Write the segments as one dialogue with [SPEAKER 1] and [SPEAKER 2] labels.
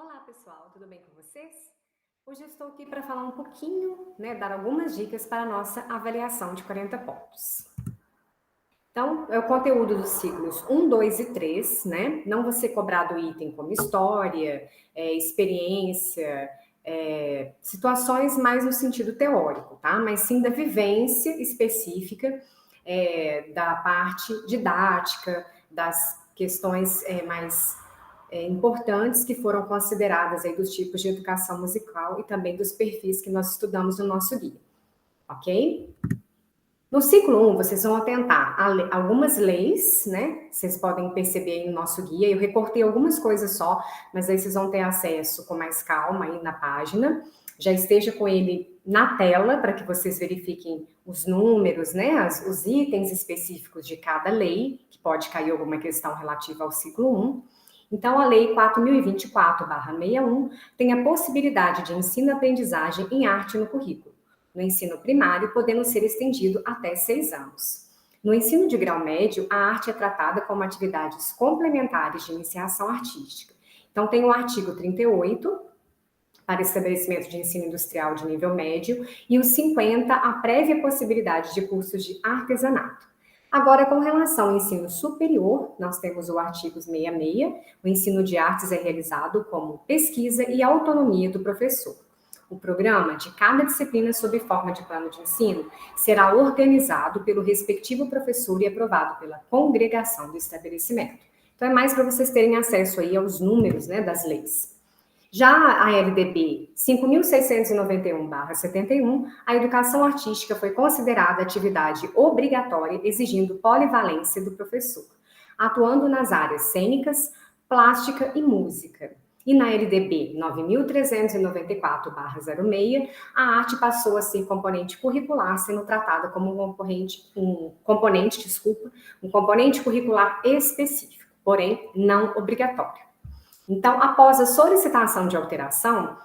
[SPEAKER 1] Olá pessoal, tudo bem com vocês? Hoje eu estou aqui para falar um pouquinho, dar algumas dicas para a nossa avaliação de 40 pontos. Então, é o conteúdo dos ciclos 1, 2 e 3, né? Não vai ser cobrado item como história, experiência, situações mais no sentido teórico, tá? Mas sim da vivência específica, da parte didática, das questões mais importantes que foram consideradas aí dos tipos de educação musical e também dos perfis que nós estudamos no nosso guia, ok? No ciclo 1, vocês vão atentar a algumas leis, né? Vocês podem perceber aí no nosso guia, eu recortei algumas coisas só, mas aí vocês vão ter acesso com mais calma aí na página. Já esteja com ele na tela para que vocês verifiquem os números, né? Os itens específicos de cada lei, que pode cair alguma questão relativa ao ciclo 1. Então, a Lei 4.024/61 tem a possibilidade de ensino-aprendizagem em arte no currículo, no ensino primário, podendo ser estendido até 6 anos. No ensino de grau médio, a arte é tratada como atividades complementares de iniciação artística. Então, tem o artigo 38, para estabelecimento de ensino industrial de nível médio, e o 50, a prévia possibilidade de cursos de artesanato. Agora, com relação ao ensino superior, nós temos o artigo 66, o ensino de artes é realizado como pesquisa e autonomia do professor. O programa de cada disciplina sob forma de plano de ensino será organizado pelo respectivo professor e aprovado pela congregação do estabelecimento. Então, é mais para vocês terem acesso aí aos números, das leis. Já a LDB 5.691/71, a educação artística foi considerada atividade obrigatória, exigindo polivalência do professor, atuando nas áreas cênicas, plástica e música. E na LDB 9.394/06, a arte passou a ser componente curricular, sendo tratada como um componente curricular específico, porém não obrigatório. Então, após a solicitação de alteração,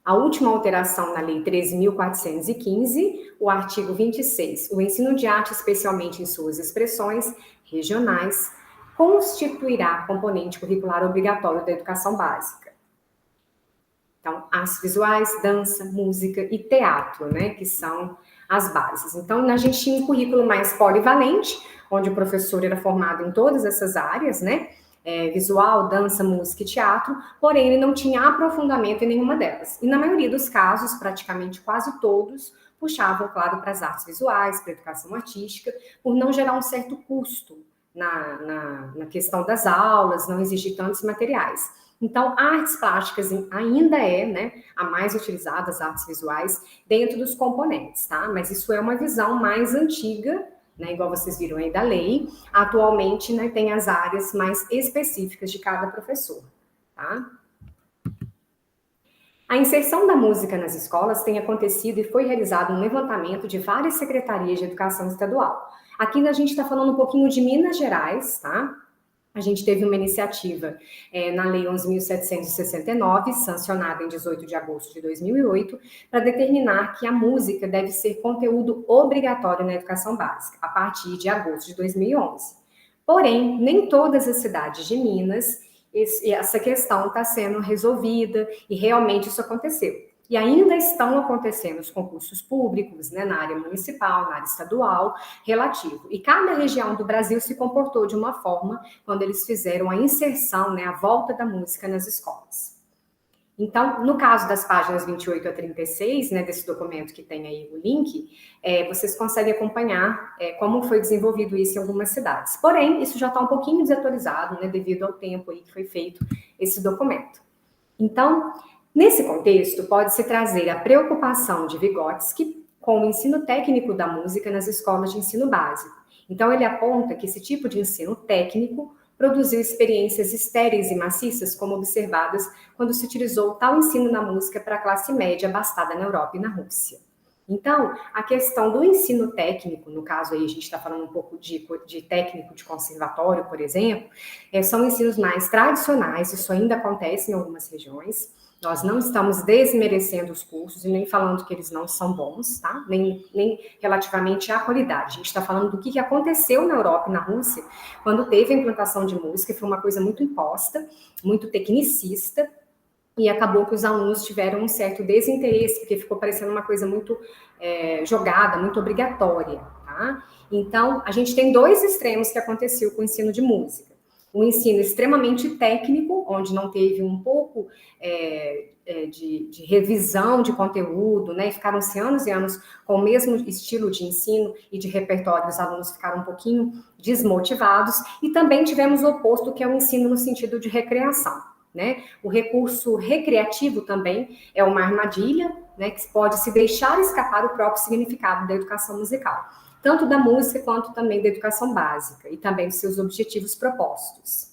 [SPEAKER 1] a última alteração na Lei 13.415, o artigo 26, o ensino de arte, especialmente em suas expressões regionais, constituirá componente curricular obrigatório da educação básica. Então, artes visuais, dança, música e teatro, que são as bases. Então, a gente tinha um currículo mais polivalente, onde o professor era formado em todas essas áreas, visual, dança, música e teatro, porém ele não tinha aprofundamento em nenhuma delas. E na maioria dos casos, praticamente quase todos, puxavam, claro, para as artes visuais, para a educação artística, por não gerar um certo custo na questão das aulas, não exigir tantos materiais. Então, artes plásticas ainda a mais utilizada, as artes visuais, dentro dos componentes, tá? Mas isso é uma visão mais antiga, igual vocês viram aí da lei. Atualmente, tem as áreas mais específicas de cada professor, tá? A inserção da música nas escolas tem acontecido e foi realizado um levantamento de várias secretarias de educação estadual. Aqui a gente está falando um pouquinho de Minas Gerais, tá? A gente teve uma iniciativa na Lei 11.769, sancionada em 18 de agosto de 2008, para determinar que a música deve ser conteúdo obrigatório na educação básica, a partir de agosto de 2011. Porém, nem todas as cidades de Minas, essa questão está sendo resolvida e realmente isso aconteceu. E ainda estão acontecendo os concursos públicos, na área municipal, na área estadual, relativo. E cada região do Brasil se comportou de uma forma quando eles fizeram a inserção, a volta da música nas escolas. Então, no caso das páginas 28 a 36, desse documento que tem aí o link, vocês conseguem acompanhar como foi desenvolvido isso em algumas cidades. Porém, isso já está um pouquinho desatualizado, devido ao tempo aí que foi feito esse documento. Então, nesse contexto, pode-se trazer a preocupação de Vygotsky com o ensino técnico da música nas escolas de ensino básico. Então, ele aponta que esse tipo de ensino técnico produziu experiências estéreis e maciças, como observadas quando se utilizou tal ensino na música para a classe média abastada na Europa e na Rússia. Então, a questão do ensino técnico, no caso aí a gente está falando um pouco de técnico de conservatório, por exemplo, são ensinos mais tradicionais, isso ainda acontece em algumas regiões, Nós não estamos desmerecendo os cursos e nem falando que eles não são bons, tá? Nem relativamente à qualidade. A gente está falando do que aconteceu na Europa e na Rússia quando teve a implantação de música, foi uma coisa muito imposta, muito tecnicista, e acabou que os alunos tiveram um certo desinteresse, porque ficou parecendo uma coisa muito jogada, muito obrigatória, tá? Então, a gente tem dois extremos que aconteceu com o ensino de música. Um ensino extremamente técnico, onde não teve um pouco de revisão de conteúdo, né? E ficaram-se anos e anos com o mesmo estilo de ensino e de repertório, os alunos ficaram um pouquinho desmotivados. E também tivemos o oposto, que é o ensino no sentido de recreação, né? O recurso recreativo também é uma armadilha, né? Que pode se deixar escapar o próprio significado da educação musical, tanto da música quanto também da educação básica e também dos seus objetivos propostos.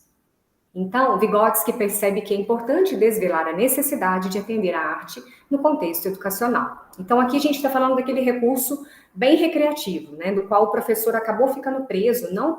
[SPEAKER 1] Então, Vygotsky percebe que é importante desvelar a necessidade de atender à arte no contexto educacional. Então, aqui a gente está falando daquele recurso bem recreativo, né, do qual o professor acabou ficando preso, não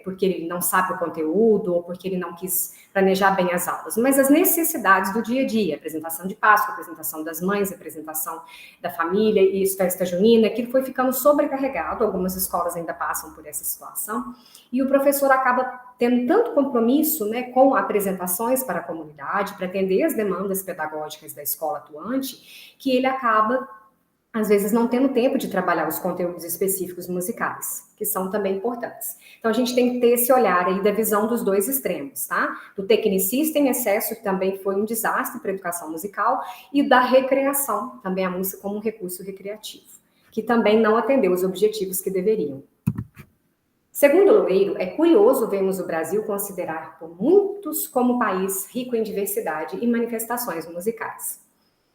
[SPEAKER 1] porque ele não sabe o conteúdo ou porque ele não quis planejar bem as aulas, mas as necessidades do dia a dia, apresentação de Páscoa, apresentação das mães, apresentação da família e festa junina, que foi ficando sobrecarregado, algumas escolas ainda passam por essa situação, e o professor acaba tendo tanto compromisso, né, com apresentações para a comunidade, para atender as demandas pedagógicas da escola atuante, que ele acaba às vezes não tendo tempo de trabalhar os conteúdos específicos musicais, que são também importantes. Então, a gente tem que ter esse olhar aí da visão dos dois extremos, tá? Do tecnicista em excesso, que também foi um desastre para a educação musical, e da recreação, também a música como um recurso recreativo, que também não atendeu os objetivos que deveriam. Segundo Loureiro, é curioso vermos o Brasil considerar por muitos como um país rico em diversidade e manifestações musicais.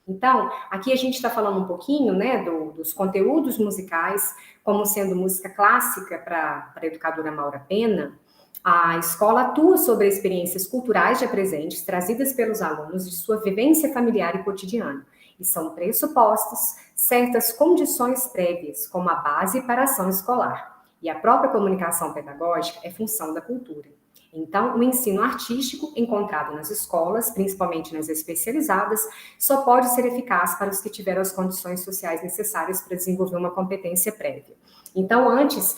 [SPEAKER 1] Então, aqui a gente está falando um pouquinho, né, dos conteúdos musicais, como sendo música clássica para a educadora Maura Pena. A escola atua sobre experiências culturais já presentes, trazidas pelos alunos de sua vivência familiar e cotidiana, e são pressupostos certas condições prévias, como a base para a ação escolar. E a própria comunicação pedagógica é função da cultura. Então, o ensino artístico encontrado nas escolas, principalmente nas especializadas, só pode ser eficaz para os que tiveram as condições sociais necessárias para desenvolver uma competência prévia. Então, antes,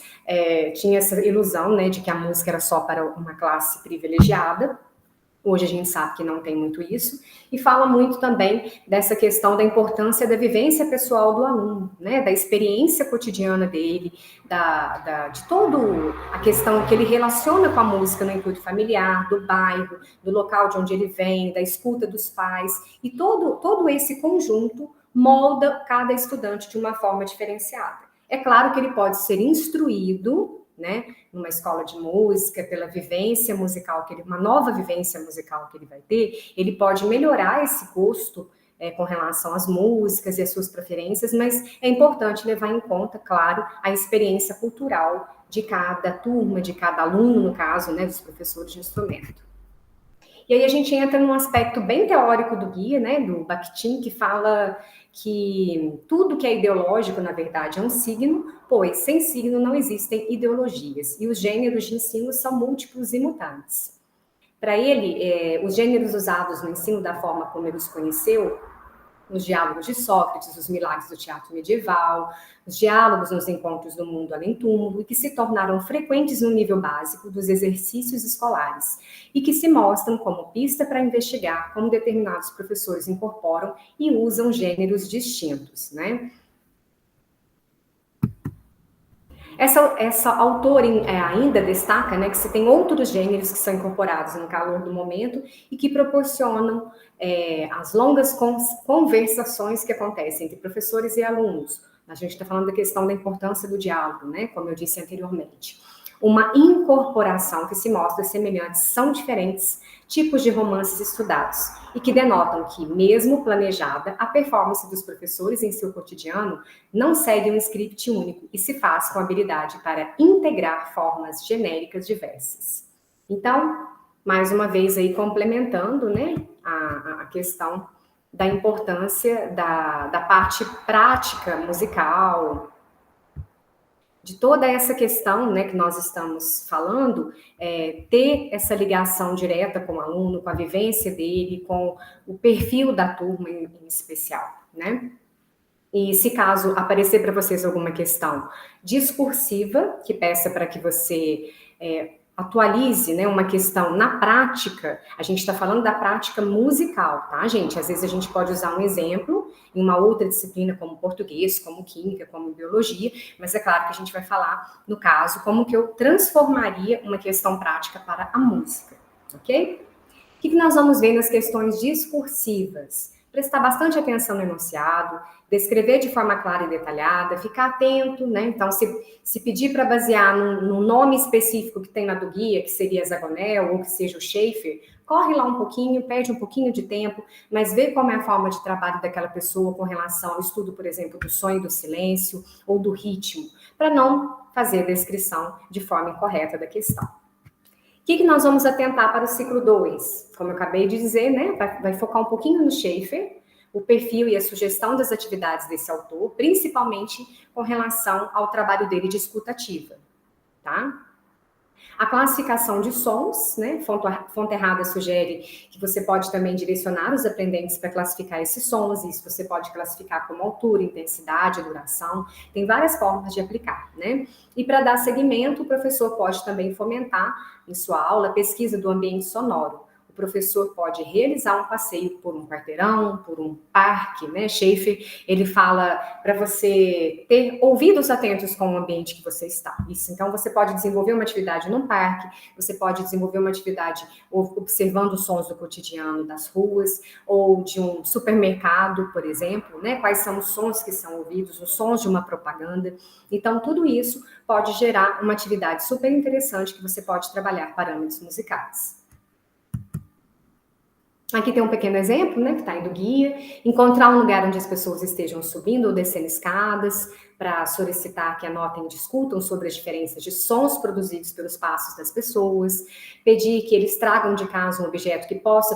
[SPEAKER 1] tinha essa ilusão, né, de que a música era só para uma classe privilegiada. Hoje a gente sabe que não tem muito isso, e fala muito também dessa questão da importância da vivência pessoal do aluno, né, da experiência cotidiana dele, de toda a questão que ele relaciona com a música no intuito familiar, do bairro, do local de onde ele vem, da escuta dos pais, e todo esse conjunto molda cada estudante de uma forma diferenciada. É claro que ele pode ser instruído, né, numa escola de música, pela vivência musical, uma nova vivência musical que ele vai ter, ele pode melhorar esse gosto com relação às músicas e às suas preferências, mas é importante levar em conta, claro, a experiência cultural de cada turma, de cada aluno, no caso, né, dos professores de instrumento. E aí a gente entra num aspecto bem teórico do guia, né, do Bakhtin, que fala que tudo que é ideológico, na verdade, é um signo, pois sem signo não existem ideologias, e os gêneros de ensino são múltiplos e mutantes. Para ele, os gêneros usados no ensino da forma como ele os conheceu, os diálogos de Sócrates, os milagres do teatro medieval, os diálogos nos encontros do mundo além-túmulo, e que se tornaram frequentes no nível básico dos exercícios escolares, e que se mostram como pista para investigar como determinados professores incorporam e usam gêneros distintos, né? Essa autora ainda destaca, né, que se tem outros gêneros que são incorporados no calor do momento e que proporcionam as longas conversações que acontecem entre professores e alunos. A gente está falando da questão da importância do diálogo, né, como eu disse anteriormente. Uma incorporação que se mostra semelhantes são diferentes tipos de romances estudados e que denotam que, mesmo planejada, a performance dos professores em seu cotidiano não segue um script único e se faz com habilidade para integrar formas genéricas diversas. Então, mais uma vez aí complementando, né, a questão da importância da parte prática musical, de toda essa questão, né, que nós estamos falando, ter essa ligação direta com o aluno, com a vivência dele, com o perfil da turma em especial, né? E se caso aparecer para vocês alguma questão discursiva, que peça para que você atualize, né, uma questão na prática, a gente está falando da prática musical, tá, gente? Às vezes a gente pode usar um exemplo em uma outra disciplina, como português, como química, como biologia, mas é claro que a gente vai falar, no caso, como que eu transformaria uma questão prática para a música, ok? O que nós vamos ver nas questões discursivas? Prestar bastante atenção no enunciado, descrever de forma clara e detalhada, ficar atento, né? Então, se pedir para basear num nome específico que tem na do guia, que seria Zagonel ou que seja o Schaeffer, corre lá um pouquinho, perde um pouquinho de tempo, mas vê como é a forma de trabalho daquela pessoa com relação ao estudo, por exemplo, do som e do silêncio ou do ritmo, para não fazer a descrição de forma incorreta da questão. O que nós vamos atentar para o ciclo 2? Como eu acabei de dizer, né, vai focar um pouquinho no Schaeffer, o perfil e a sugestão das atividades desse autor, principalmente com relação ao trabalho dele de escuta ativa, tá? A classificação de sons, né? Fonte Errada sugere que você pode também direcionar os aprendentes para classificar esses sons, e isso você pode classificar como altura, intensidade, duração, tem várias formas de aplicar, né? E para dar seguimento, o professor pode também fomentar em sua aula a pesquisa do ambiente sonoro. O professor pode realizar um passeio por um quarteirão, por um parque, né? Schaeffer, ele fala para você ter ouvidos atentos com o ambiente que você está. Isso, então, você pode desenvolver uma atividade num parque, você pode desenvolver uma atividade observando os sons do cotidiano das ruas, ou de um supermercado, por exemplo, né? Quais são os sons que são ouvidos, os sons de uma propaganda. Então, tudo isso pode gerar uma atividade super interessante que você pode trabalhar parâmetros musicais. Aqui tem um pequeno exemplo, né, que está aí do guia. Encontrar um lugar onde as pessoas estejam subindo ou descendo escadas, para solicitar que anotem e discutam sobre as diferenças de sons produzidos pelos passos das pessoas. Pedir que eles tragam de casa um objeto que possa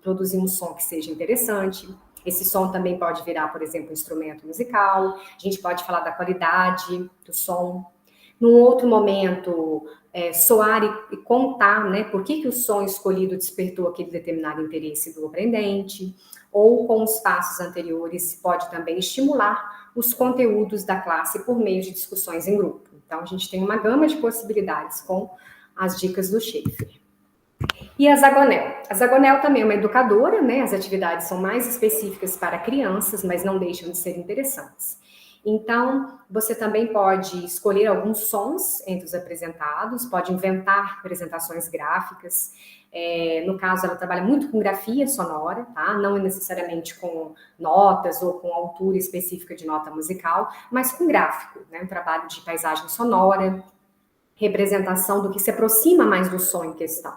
[SPEAKER 1] produzir um som que seja interessante. Esse som também pode virar, por exemplo, um instrumento musical. A gente pode falar da qualidade do som. Num outro momento, soar e contar, né, por que o som escolhido despertou aquele determinado interesse do aprendente, ou com os passos anteriores, pode também estimular os conteúdos da classe por meio de discussões em grupo. Então, a gente tem uma gama de possibilidades com as dicas do Schaeffer. E a Zagonel? A Zagonel também é uma educadora, né? As atividades são mais específicas para crianças, mas não deixam de ser interessantes. Então, você também pode escolher alguns sons entre os apresentados, pode inventar apresentações gráficas. No caso, ela trabalha muito com grafia sonora, tá? Não necessariamente com notas ou com altura específica de nota musical, mas com gráfico, né? Um trabalho de paisagem sonora, representação do que se aproxima mais do som em questão.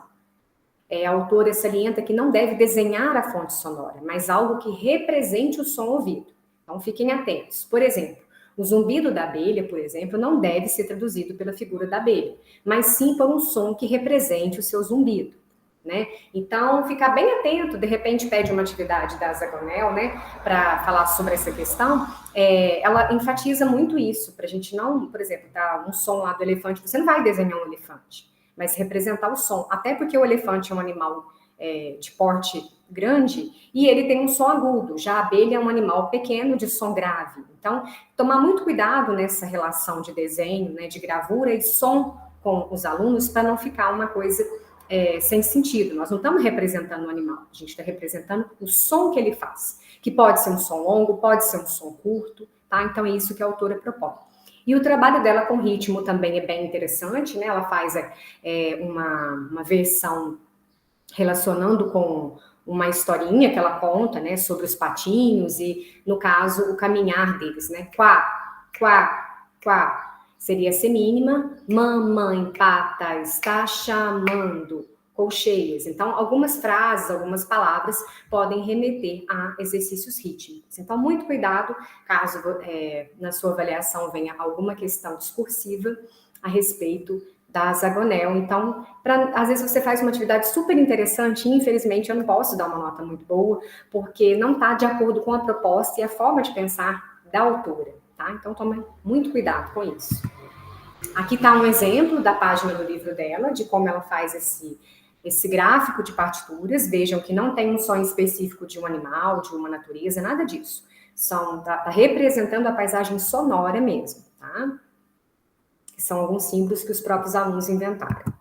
[SPEAKER 1] A autora salienta que não deve desenhar a fonte sonora, mas algo que represente o som ouvido. Então, fiquem atentos. Por exemplo, o zumbido da abelha, por exemplo, não deve ser traduzido pela figura da abelha, mas sim por um som que represente o seu zumbido, né? Então, ficar bem atento, de repente pede uma atividade da Zagonel, né, para falar sobre essa questão, ela enfatiza muito isso, para a gente não, por exemplo, dar um som lá do elefante, você não vai desenhar um elefante, mas representar o som, até porque o elefante é um animal de porte grande e ele tem um som agudo, já a abelha é um animal pequeno de som grave. Então, tomar muito cuidado nessa relação de desenho, né, de gravura e de som com os alunos para não ficar uma coisa sem sentido. Nós não estamos representando o animal, a gente está representando o som que ele faz, que pode ser um som longo, pode ser um som curto, tá? Então, é isso que a autora propõe. E o trabalho dela com ritmo também é bem interessante, né? Ela faz uma versão relacionando com uma historinha que ela conta, né, sobre os patinhos e, no caso, o caminhar deles, né? Quá, quá, quá, seria semínima. Mamãe pata está chamando. Colcheias. Então, algumas frases, algumas palavras podem remeter a exercícios rítmicos. Então, muito cuidado caso na sua avaliação venha alguma questão discursiva a respeito da Zagonel. Então, às vezes você faz uma atividade super interessante e, infelizmente, eu não posso dar uma nota muito boa, porque não está de acordo com a proposta e a forma de pensar da autora, tá? Então, tome muito cuidado com isso. Aqui está um exemplo da página do livro dela, de como ela faz esse gráfico de partituras. Vejam que não tem um som específico de um animal, de uma natureza, nada disso. Tá representando a paisagem sonora mesmo, tá? Que são alguns símbolos que os próprios alunos inventaram.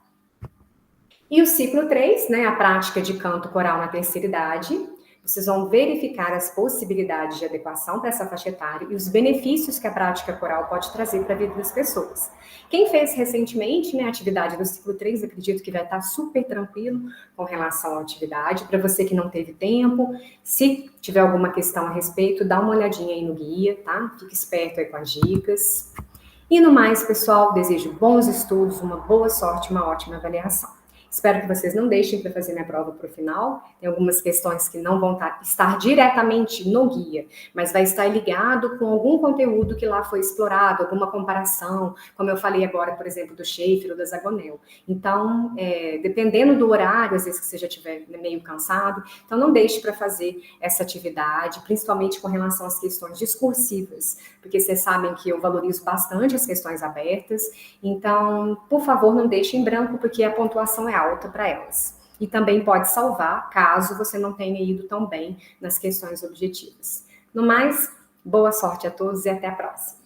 [SPEAKER 1] E o ciclo 3, né, a prática de canto coral na terceira idade. Vocês vão verificar as possibilidades de adequação para essa faixa etária e os benefícios que a prática coral pode trazer para a vida das pessoas. Quem fez recentemente, né, a atividade do ciclo 3, acredito que vai estar super tranquilo com relação à atividade. Para você que não teve tempo, se tiver alguma questão a respeito, dá uma olhadinha aí no guia, tá? Fique esperto aí com as dicas. E no mais, pessoal, desejo bons estudos, uma boa sorte, uma ótima avaliação. Espero que vocês não deixem para fazer minha prova para o final. Tem algumas questões que não vão estar diretamente no guia, mas vai estar ligado com algum conteúdo que lá foi explorado, alguma comparação, como eu falei agora, por exemplo, do Schaefer ou da Zagonel. Então, dependendo do horário, às vezes que você já estiver meio cansado, então não deixe para fazer essa atividade, principalmente com relação às questões discursivas, porque vocês sabem que eu valorizo bastante as questões abertas, então, por favor, não deixe em branco, porque a pontuação é alta para elas. E também pode salvar, caso você não tenha ido tão bem nas questões objetivas. No mais, boa sorte a todos e até a próxima.